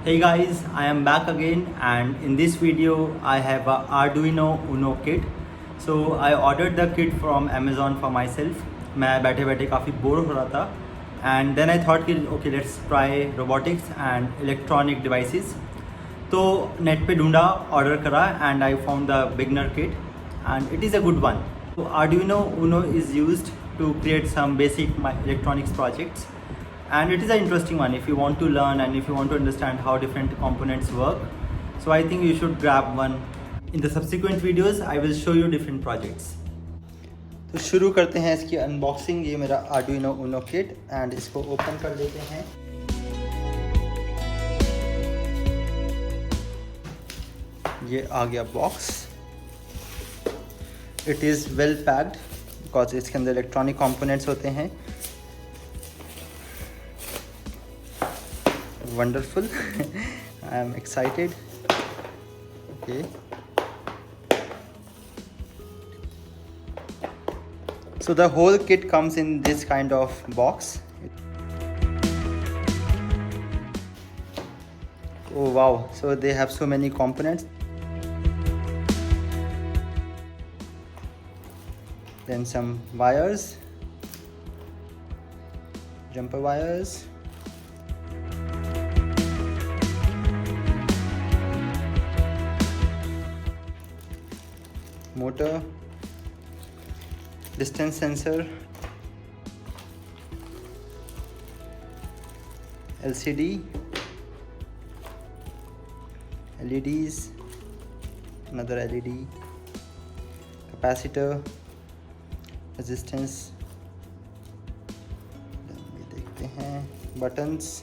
Hey guys, I am back again and in this video I have a Arduino Uno kit. So I ordered the kit from Amazon for myself. मैं बैठे बैठे काफ़ी bore हो रहा था and then I thought कि okay let's try robotics and electronic devices. तो net पे ढूंढा, ऑर्डर करा and I found the beginner kit and it is a good one. So Arduino Uno is used to create some basic electronics projects. And it is an interesting one if you want to learn and if you want to understand how different components work. So I think you should grab one. In the subsequent videos I will show you different projects. तो शुरू करते हैं इसकी unboxing. ये मेरा Arduino Uno kit and इसको open कर लेते हैं. ये आ गया box. It is well packed because इसके अंदर इलेक्ट्रॉनिक कंपोनेंट्स होते हैं. Wonderful. I am excited. Okay, so the whole kit comes in this kind of box. Oh wow, so they have so many components. Then some wires, jumper wires, motor, distance sensor, LCD, LEDs, another LED, capacitor, resistance, देखते हैं buttons,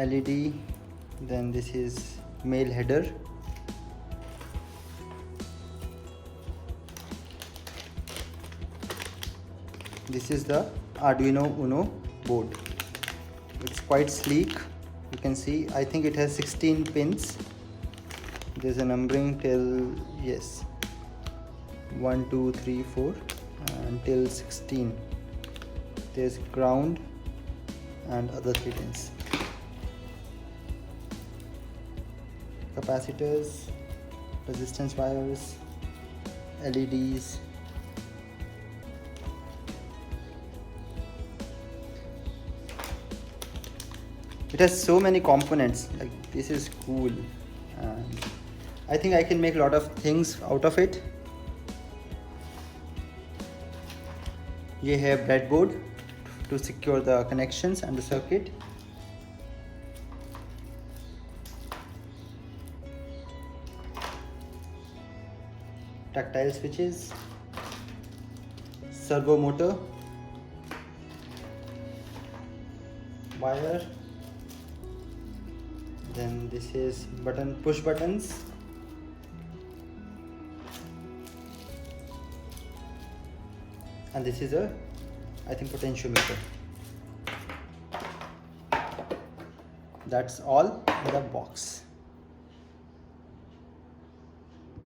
LED, then this is male header. This is the Arduino Uno board. It's quite sleek. You can see I think it has 16 pins. There's a numbering till 1 2 3 4 until 16. There's ground and other 3 pins. Capacitors, resistance wires, LEDs. It has so many components, like this is cool and I think I can make a lot of things out of it. ये है breadboard to secure the connections and the circuit. Tactile switches, servo motor, wire. Then this is push buttons, and this is I think potentiometer. That's all in the box.